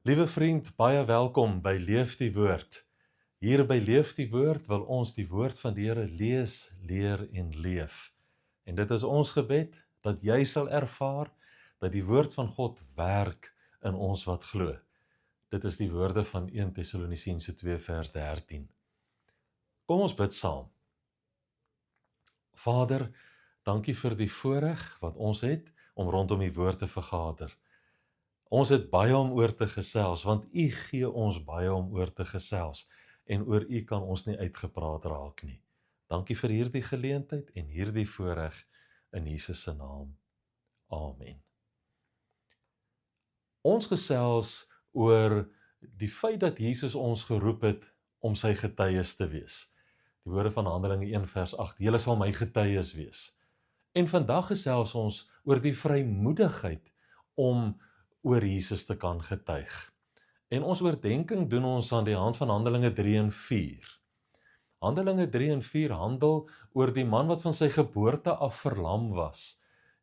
Liewe vriend, baie welkom by Leef die Woord. Hier by Leef die Woord wil ons die woord van die Here lees, leer en leef. En dit is ons gebed, dat jy sal ervaar, dat die woord van God werk in ons wat glo. Dit is die woorde van 1 Tessalonisense 2 vers 13. Kom ons bid saam. Vader, dankie vir die voorreg wat ons het, om rondom die woord te vergader. Ons het baie om oor te gesels, want U gee ons baie om oor te gesels, en oor U kan ons nie uitgepraat raak nie. Dankie vir hierdie geleentheid en hierdie voorreg in Jesus se naam. Amen. Ons gesels oor die feit dat Jesus ons geroep het om sy getuies te wees. Die woorde van Handelinge 1 vers 8, julle sal my getuies wees. En vandag gesels ons oor die vrymoedigheid om oor Jesus te kan getuig. En ons oordenking doen ons aan die hand van Handelinge 3 en 4. Handelinge 3 en 4 handel oor die man wat van sy geboorte af verlam was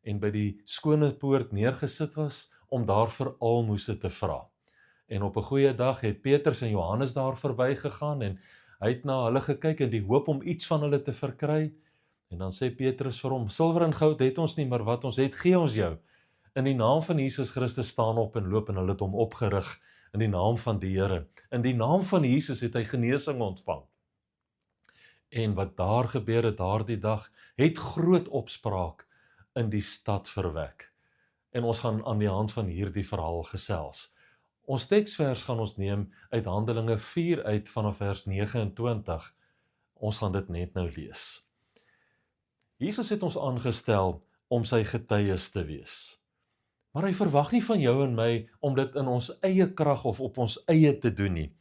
en by die skone poort neergesit was om daar vir almoses te vra. En op 'n goeie dag het Petrus en Johannes daar verby gegaan en hy het na hulle gekyk in die hoop om iets van hulle te verkry. En dan sê Petrus vir hom, silwer en goud het ons nie, maar wat ons het, gee ons jou. In die naam van Jesus Christus staan op en loop en hulle het hom opgerig in die naam van die Here. In die naam van Jesus het hy genesing ontvang. En wat daar gebeur het daardie dag, het groot opspraak in die stad verwek. En ons gaan aan die hand van hierdie verhaal gesels. Ons teksvers gaan ons neem uit Handelinge 4 uit vanaf vers 29. Ons gaan dit net nou lees. Jesus het ons aangestel om sy getuies te wees. Maar hy verwag nie van jou en my om dit in ons eie krag of op ons eie te doen nie.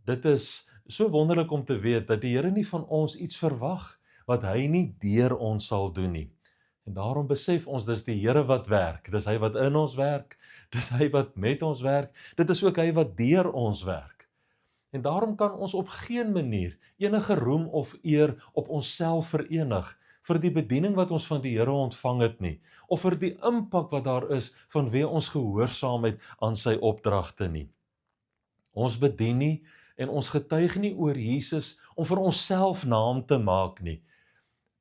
Dit is so wonderlik om te weet dat die Here nie van ons iets verwag wat hy nie deur ons sal doen nie. En daarom besef ons dis die Here wat werk, dis hy wat in ons werk, dis hy wat met ons werk, dit is ook hy wat deur ons werk. En daarom kan ons op geen manier enige roem of eer op onsself verenig vir die bediening wat ons van die Here ontvang het nie, of vir die impak wat daar is vanweë ons gehoorsaamheid aan sy opdragte nie. Ons bedien nie en ons getuig nie oor Jesus om vir onsself naam te maak nie.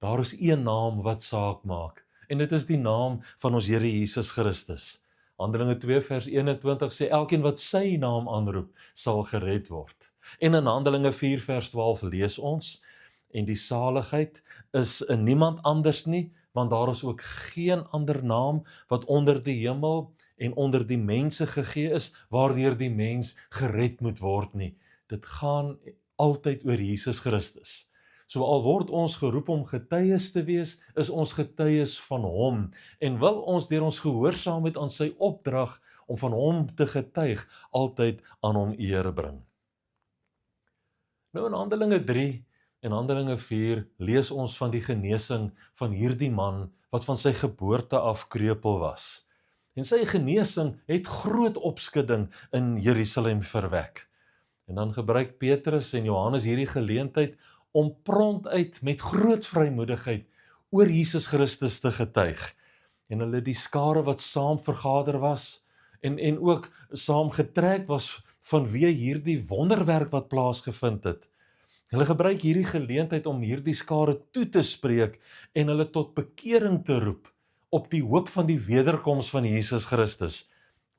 Daar is een naam wat saak maak, en dit is die naam van ons Here Jesus Christus. Handelinge 2 vers 21 sê, elkeen wat sy naam aanroep, sal gered word. En in Handelinge 4 vers 12 lees ons, en die saligheid is in niemand anders nie, want daar is ook geen ander naam wat onder die hemel en onder die mense gegee is, waardeur die mens gered moet word nie. Dit gaan altyd oor Jesus Christus. So al word ons geroep om getuies te wees, is ons getuies van hom, en wil ons deur ons gehoorsaamheid aan sy opdrag om van hom te getuig, altyd aan hom eer bring. Nou in Handelinge 3 en Handelinge 4 lees ons van die genesing van hierdie man wat van sy geboorte af kreupel was. En sy genesing het groot opskudding in Jerusalem verwek. En dan gebruik Petrus en Johannes hierdie geleentheid om prontuit met groot vrymoedigheid oor Jesus Christus te getuig. En hulle die skare wat saam vergader was en ook saam getrek was vanweë hierdie wonderwerk wat plaasgevind het. Hulle gebruik hierdie geleentheid om hierdie skare toe te spreek en hulle tot bekering te roep op die hoop van die wederkoms van Jesus Christus.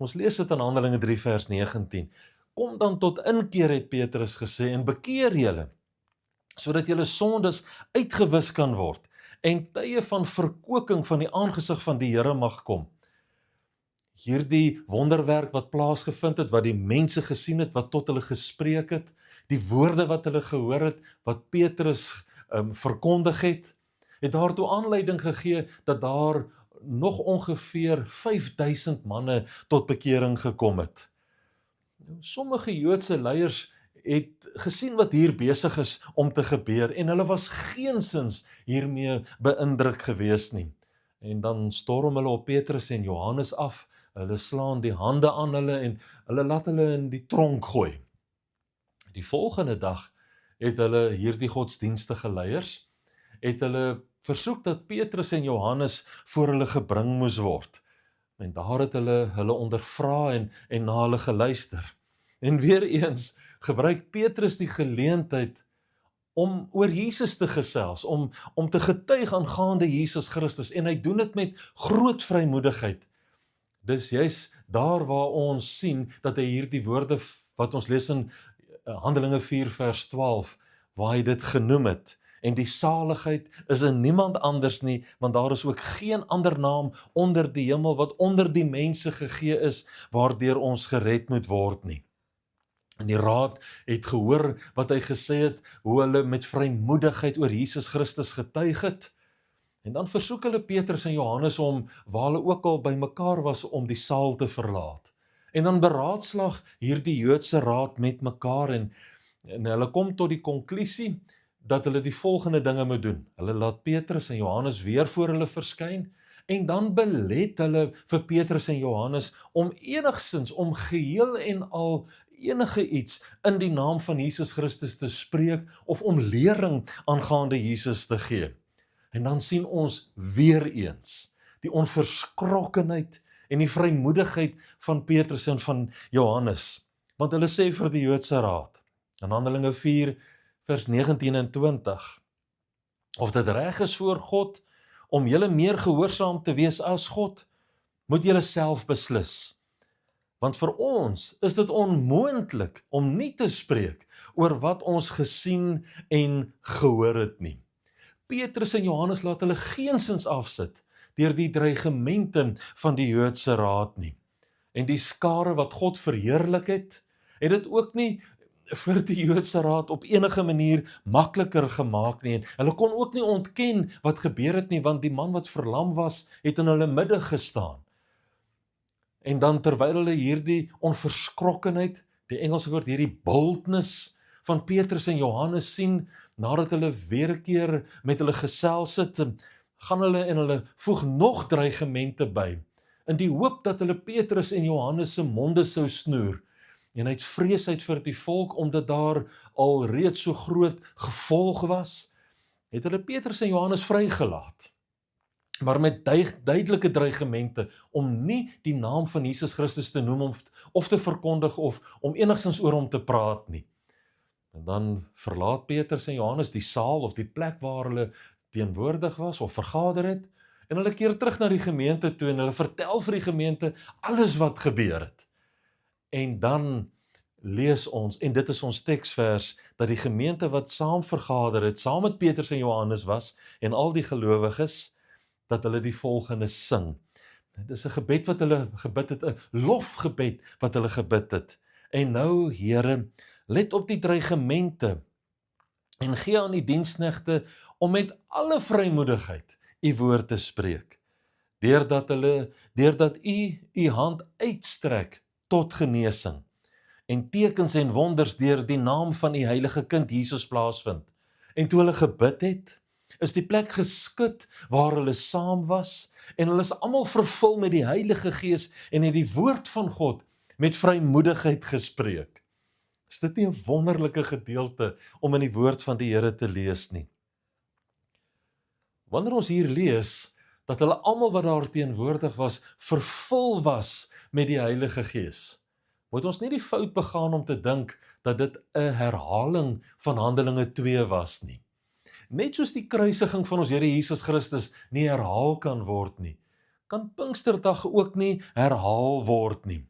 Ons lees dit in Handelinge 3 vers 19. Kom dan tot inkeer, het Petrus gesê, en bekeer julle, sodat julle sondes uitgewis kan word en tye van verkoeking van die aangesig van die Here mag kom. Hierdie wonderwerk wat plaasgevind het, wat die mense gesien het, wat tot hulle gespreek het, die woorde wat hulle gehoor het, wat Petrus verkondig het daartoe aanleiding gegee dat daar nog ongeveer 5000 manne tot bekering gekom het. Sommige Joodse leiers het gesien wat hier besig is om te gebeur en hulle was geensins hiermee beïndruk gewees nie. En dan storm hulle op Petrus en Johannes af, hulle slaan die hande aan hulle en hulle laat hulle in die tronk gooi. Die volgende dag het hulle hierdie godsdienstige leiers, het hulle versoek dat Petrus en Johannes voor hulle gebring moes word. En daar het hulle ondervra en na hulle geluister. En weer eens gebruik Petrus die geleentheid om oor Jesus te gesels, om te getuig aangaande Jesus Christus, en hy doen dit met groot vrymoedigheid. Dis juis daar waar ons sien dat hy hierdie woorde wat ons lees in Handelinge 4 vers 12, waar hy dit genoem het, en die saligheid is in niemand anders nie, want daar is ook geen ander naam onder die hemel wat onder die mense gegee is, waardeur ons gered moet word nie. En die raad het gehoor wat hy gesê het, hoe hulle met vrymoedigheid oor Jesus Christus getuig het. En dan versoek hulle Petrus en Johannes om, waar hulle ook al by mekaar was, om die saal te verlaat. En dan beraadslag hierdie Joodse raad met mekaar, en hulle kom tot die konklusie dat hulle die volgende dinge moet doen. Hulle laat Petrus en Johannes weer voor hulle verskyn, en dan belet hulle vir Petrus en Johannes om enigstens, om geheel en al enige iets in die naam van Jesus Christus te spreek, of om lering aangaande Jesus te gee. En dan sien ons weer eens die onverskrokkenheid en die vrymoedigheid van Petrus en van Johannes. Want hulle sê vir die Joodse raad, in Handelinge 4 vers 19 en 20, of dit reg is voor God om julle meer gehoorsaam te wees as God, moet julle self beslis. Want vir ons is dit onmoontlik om nie te spreek oor wat ons gesien en gehoor het nie. Petrus en Johannes laat hulle geensins afsit deur die dreigemente van die Joodse raad nie. En die skare wat God verheerlik het dit ook nie vir die Joodse raad op enige manier makliker gemaak nie. En hulle kon ook nie ontken wat gebeur het nie, want die man wat verlam was, het in hulle midde gestaan. En dan terwyl hulle hierdie onverskrokkenheid, die Engelse woord, hierdie boldness van Petrus en Johannes sien, nadat hulle weer 'n keer met hulle gesels het, gaan hulle en hulle voeg nog dreigemente by, in die hoop dat hulle Petrus en Johannes se monde sou snoer, en uit vrees uit vir die volk, omdat daar al reeds so groot gevolg was, het hulle Petrus en Johannes vrygelaat, maar met duidelike dreigemente, om nie die naam van Jesus Christus te noem, of te verkondig, of om enigstens oor hom te praat nie. En dan verlaat Petrus en Johannes die saal of die plek waar hulle teenwoordig was of vergader het, en hulle keer terug na die gemeente toe, en hulle vertel vir die gemeente alles wat gebeur het. En dan lees ons, en dit is ons teksvers, dat die gemeente wat saam vergader het, saam met Petrus en Johannes was, en al die gelowiges, dat hulle die volgende sing. Dit is 'n gebed wat hulle gebid het, 'n lofgebed wat hulle gebid het. En nou, Here, let op die dreigemente en gee aan die diensknegte om met alle vrymoedigheid u woord te spreek, deurdat u hand uitstrek tot genesing en tekens en wonders deur die naam van u heilige kind Jesus plaasvind. En toe hulle gebid het, is die plek geskud waar hulle saam was, en hulle is almal vervul met die Heilige Gees en het die woord van God met vrymoedigheid gespreek. Is dit nie 'n wonderlike gedeelte om in die woord van die Here te lees nie? Wanneer ons hier lees dat hulle almal wat daar teenwoordig was, vervul was met die Heilige Gees, moet ons nie die fout begaan om te dink dat dit 'n herhaling van Handelinge 2 was nie. Net soos die kruisiging van ons Here Jesus Christus nie herhaal kan word nie, kan Pinksterdag ook nie herhaal word nie.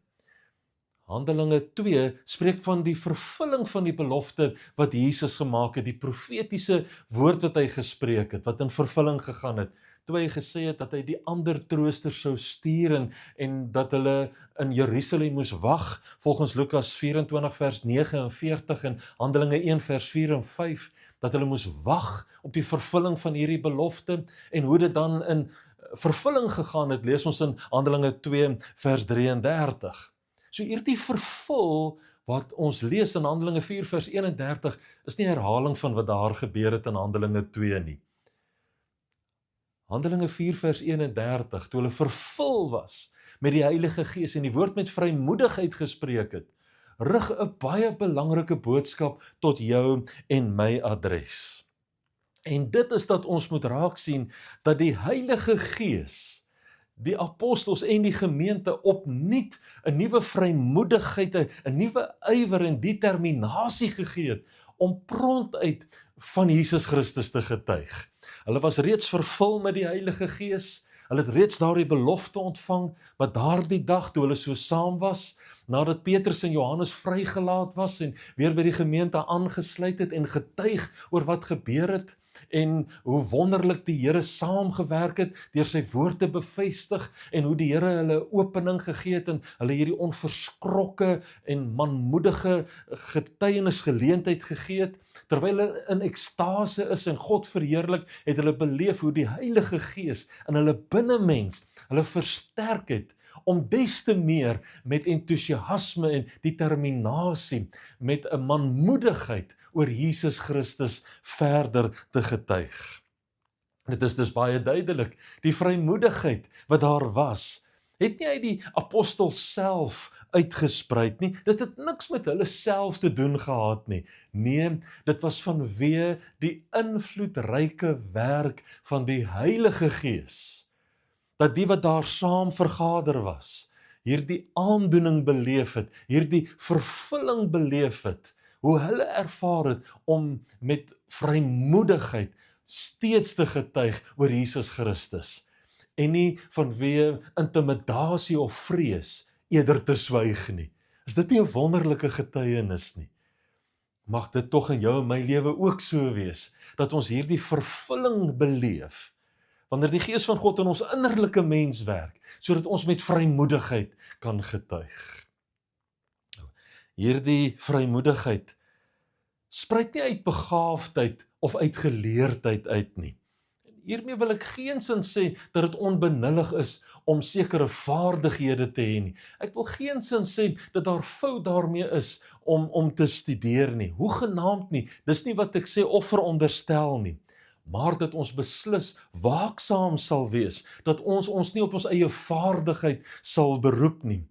Handelinge 2 spreek van die vervulling van die belofte wat Jesus gemaak het, die profetiese woord wat hy gespreek het, wat in vervulling gegaan het, toe hy gesê het dat hy die ander trooster sou stuur, en dat hulle in Jerusalem moes wag, volgens Lukas 24 vers 49 en Handelinge 1 vers 4 en 5, dat hulle moes wag op die vervulling van hierdie belofte, en hoe dit dan in vervulling gegaan het, lees ons in Handelinge 2 vers 33. So hierdie vervul wat ons lees in Handelinge 4 vers 31 is nie herhaling van wat daar gebeur het in Handelinge 2 nie. Handelinge 4 vers 31, toe hulle vervul was met die Heilige Gees en die woord met vrymoedigheid gespreek het, rig 'n baie belangrike boodskap tot jou en my adres. En dit is dat ons moet raak sien dat die Heilige Gees die apostels en die gemeente opnuut 'n nuwe vrymoedigheid, 'n nuwe ywer en determinasie gegee het om prontuit van Jesus Christus te getuig. Hulle was reeds vervul met die Heilige Gees. Hulle het reeds daardie belofte ontvang, wat daardie dag toe hulle so saam was, nadat Petrus en Johannes vrygelaat was en weer by die gemeente aangesluit het en getuig oor wat gebeur het en hoe wonderlik die Here saamgewerk het deur sy woord te bevestig en hoe die Here hulle opening gegee het en hulle hierdie onverskrokke en manmoedige getuienisgeleentheid gegee het. Terwyl hulle in ekstase is en God verheerlik, het hulle beleef hoe die Heilige Gees in hulle binnemens hulle versterk het om des te meer met entoesiasme en determinasie, met 'n manmoedigheid oor Jesus Christus verder te getuig. Dit is dus baie duidelik, die vrymoedigheid wat daar was, het nie uit die apostels self uitgespreid nie, dit het niks met hulle self te doen gehad nie. Nee, dit was vanweë die invloedryke werk van die Heilige Gees, dat die wat daar saam vergader was, hierdie aandoening beleef het, hierdie vervulling beleef het, hoe hulle ervaar het om met vrymoedigheid steeds te getuig oor Jesus Christus, en nie vanweë intimidasie of vrees eerder te swyg nie. Is dit nie 'n wonderlike getuienis nie? Mag dit tog in jou en my lewe ook so wees, dat ons hierdie vervulling beleef, wanneer die Gees van God in ons innerlike mens werk, sodat ons met vrymoedigheid kan getuig. Hierdie vrymoedigheid spruit nie uit begaafdheid of uit geleerdheid uit nie. Hiermee wil ek geensins sê dat dit onbenullig is om sekere vaardighede te hê nie. Ek wil geensins sê dat daar fout daarmee is om te studeer nie. Hoegenaamd nie, dis nie wat ek sê of veronderstel nie. Maar dat ons beslis waaksaam sal wees, dat ons nie op ons eie vaardigheid sal beroep nie,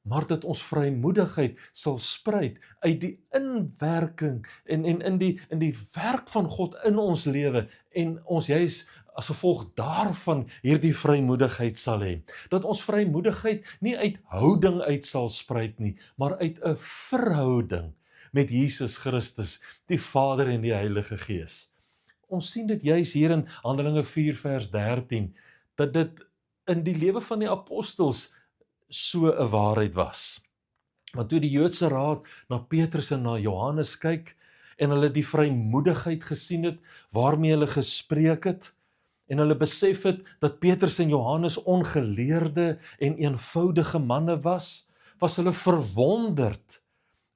maar dat ons vrymoedigheid sal spruit uit die inwerking en in die werk van God in ons lewe en ons juis as gevolg daarvan hierdie vrymoedigheid sal hê. Dat ons vrymoedigheid nie uit houding uit sal spruit nie, maar uit 'n verhouding met Jesus Christus, die Vader en die Heilige Gees. Ons sien dit juis hier in Handelinge 4 vers 13, dat dit in die lewe van die apostels so 'n waarheid was. Want toe die Joodse raad na Petrus en na Johannes kyk, en hulle die vrymoedigheid gesien het, waarmee hulle gespreek het, en hulle besef het, dat Petrus en Johannes ongeleerde en eenvoudige manne was hulle verwonderd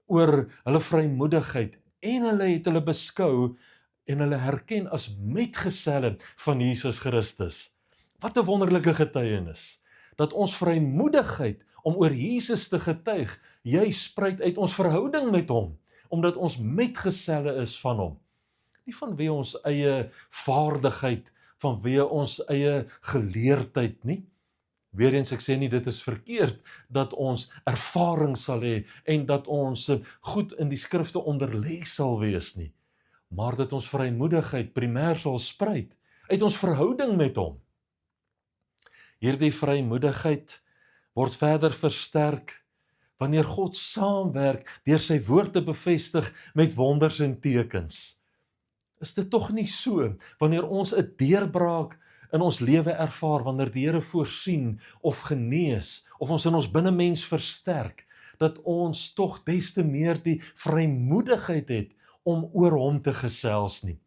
oor hulle vrymoedigheid, en hulle het hulle beskou, en hulle herken as metgeselle van Jesus Christus. Wat 'n wonderlike getuienis, dat ons vrymoedigheid om oor Jesus te getuig, juis spruit uit ons verhouding met hom, omdat ons metgeselle is van hom. Nie vanweë ons eie vaardigheid, vanweë ons eie geleerdheid nie. Weereens ek sê nie dit is verkeerd, dat ons ervaring sal hê, en dat ons goed in die skrifte onderlê sal wees nie, maar dat ons vrymoedigheid primêr sal spruit uit ons verhouding met hom. Hierdie vrymoedigheid word verder versterk wanneer God saamwerk deur sy woord te bevestig met wonders en tekens. Is dit tog nie so, wanneer ons 'n deurbraak in ons lewe ervaar, wanneer die Here voorsien of genees, of ons in ons binnemens versterk, dat ons tog des te meer die vrymoedigheid het om oor hom te gesels nie.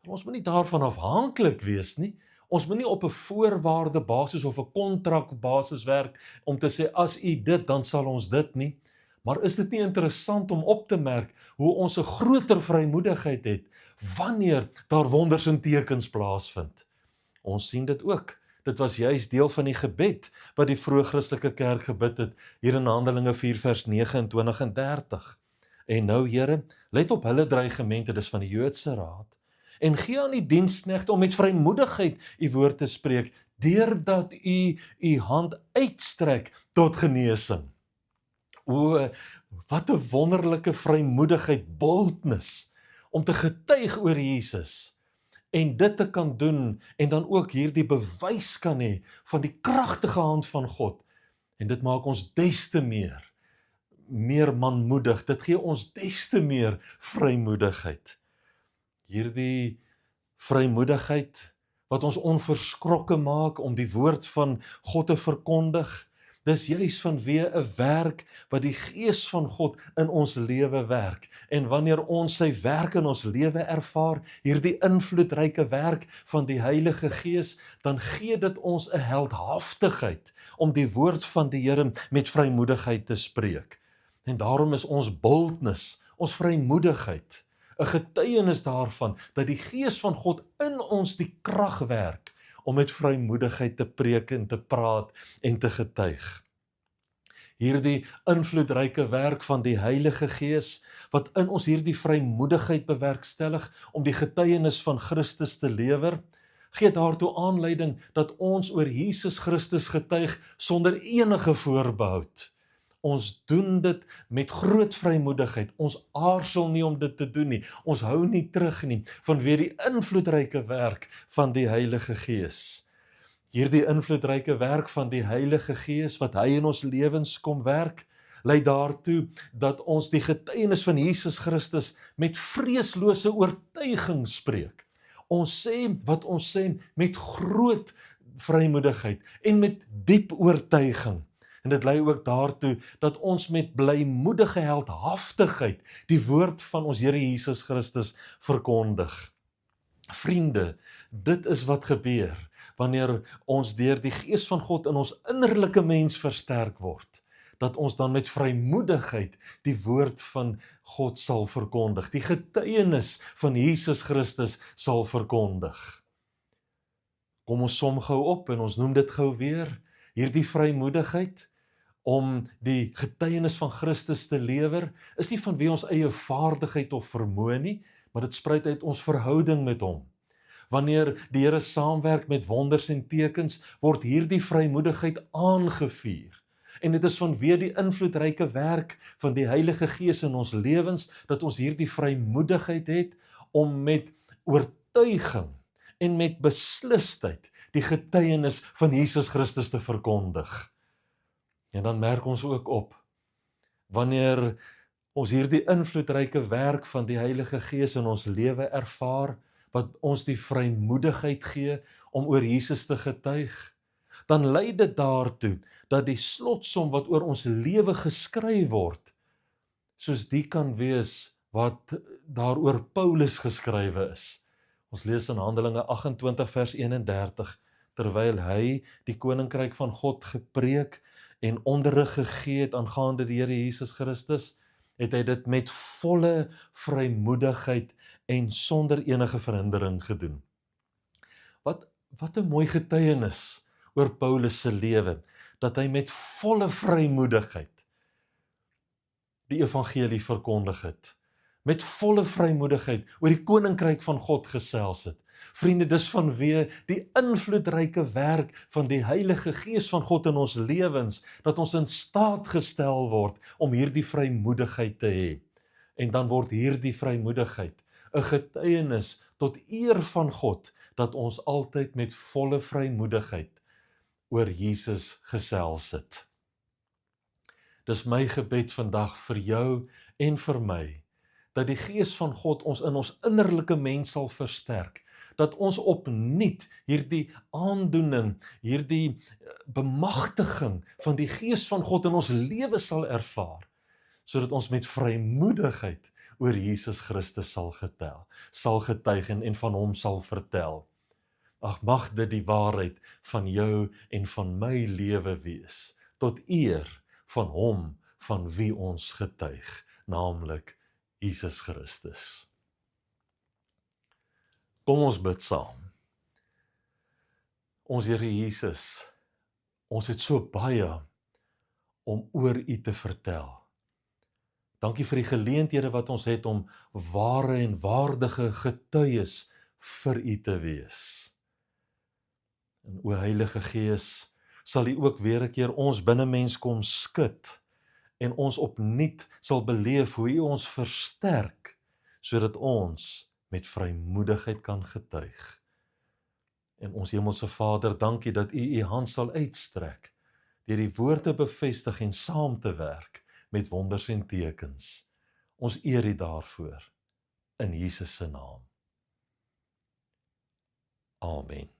Ons moet nie daarvan afhanklik wees nie. Ons moet nie op 'n voorwaarde basis of 'n kontrak basis werk om te sê as u dit, dan sal ons dit nie. Maar is dit nie interessant om op te merk hoe ons 'n groter vrymoedigheid het wanneer daar wonders en tekens plaasvind? Ons sien dit ook. Dit was juis deel van die gebed wat die vroeë Christelike kerk gebid het hier in Handelinge 4 vers 29 en 30. En nou Here, let op hulle dreigemente, dis van die Joodse raad, en gee aan die diensknegte om met vrymoedigheid u woord te spreek, deurdat u u hand uitstrek tot genesing. O, wat 'n wonderlike vrymoedigheid, boldness, om te getuig oor Jesus, en dit te kan doen, en dan ook hierdie bewys kan hê van die kragtige hand van God, en dit maak ons des te meer manmoedig, dit gee ons des te meer vrymoedigheid. Hierdie vrymoedigheid wat ons onverskrokke maak om die woord van God te verkondig, dis juis vanweë 'n werk wat die Gees van God in ons lewe werk. En wanneer ons sy werk in ons lewe ervaar, hierdie invloedryke werk van die Heilige Gees, dan gee dit ons 'n heldhaftigheid om die woord van die Here met vrymoedigheid te spreek. En daarom is ons boldness, ons vrymoedigheid, 'n getuienis daarvan dat die Gees van God in ons die krag werk om met vrymoedigheid te preek en te praat en te getuig. Hierdie invloedryke werk van die Heilige Gees wat in ons hierdie vrymoedigheid bewerkstellig om die getuienis van Christus te lewer, gee daartoe aanleiding dat ons oor Jesus Christus getuig sonder enige voorbehoud. Ons doen dit met groot vrymoedigheid. Ons aarzel nie om dit te doen nie. Ons hou nie terug nie vanweë die invloedryke werk van die Heilige Gees. Hierdie invloedryke werk van die Heilige Gees wat hy in ons lewens kom werk, lei daartoe dat ons die getuienis van Jesus Christus met vreeslose oortuiging spreek. Ons sê wat ons sê met groot vrymoedigheid en met diep oortuiging. En dit lei ook daartoe dat ons met blymoedige heldhaftigheid die woord van ons Here Jesus Christus verkondig. Vriende, dit is wat gebeur wanneer ons deur die Gees van God in ons innerlike mens versterk word, dat ons dan met vrymoedigheid die woord van God sal verkondig, die getuienis van Jesus Christus sal verkondig. Kom ons som gou op en ons noem dit gou weer, hierdie vrymoedigheid om die getuienis van Christus te lewer, is nie vanweë ons eie vaardigheid of vermoë nie, maar dit spruit uit ons verhouding met hom. Wanneer die Here saamwerk met wonders en tekens, word hierdie vrymoedigheid aangevuur. En dit is vanweë die invloedryke werk van die Heilige Gees in ons lewens, dat ons hierdie vrymoedigheid het om met oortuiging en met beslisheid die getuienis van Jesus Christus te verkondig. En dan merk ons ook op, wanneer ons hierdie invloedryke werk van die Heilige Gees in ons lewe ervaar, wat ons die vrymoedigheid gee om oor Jesus te getuig, dan lei dit daartoe dat die slotsom wat oor ons lewe geskryf word, soos die kan wees wat daaroor Paulus geskrywe is. Ons lees in Handelinge 28 vers 31, terwyl hy die koninkryk van God gepreek en onderrig gegee het aangaande die Here Jesus Christus, het hy dit met volle vrymoedigheid en sonder enige verhindering gedoen. Wat 'n mooi getuienis oor Paulus se lewe, dat hy met volle vrymoedigheid die evangelie verkondig het, met volle vrymoedigheid oor die koninkryk van God gesels het. Vriende, dis vanweë die invloedryke werk van die Heilige Gees van God in ons lewens, dat ons in staat gestel word om hierdie vrymoedigheid te hê. En dan word hierdie vrymoedigheid 'n getuienis tot eer van God, dat ons altyd met volle vrymoedigheid oor Jesus gesels het. Dis my gebed vandag vir jou en vir my, dat die Gees van God ons in ons innerlike mens sal versterk, dat ons opnuut hierdie aandoening, hierdie bemagtiging van die Gees van God in ons lewe sal ervaar, sodat ons met vrymoedigheid oor Jesus Christus sal getuig en van hom sal vertel. Ag, mag dit die waarheid van jou en van my lewe wees, tot eer van hom van wie ons getuig, naamlik Jesus Christus. Kom ons bid saam. Ons Here Jesus, ons het so baie om oor U te vertel. Dankie vir die geleenthede wat ons het om ware en waardige getuies vir U te wees. En o Heilige Gees, sal U ook weer 'n keer ons binnemens kom skud en ons opnuut sal beleef hoe U ons versterk, sodat ons met vrymoedigheid kan getuig. En ons Hemelse Vader, dankie dat U hand sal uitstrek, deur die woord te bevestig en saam te werk met wonders en tekens. Ons eer U daarvoor, in Jesus se naam. Amen.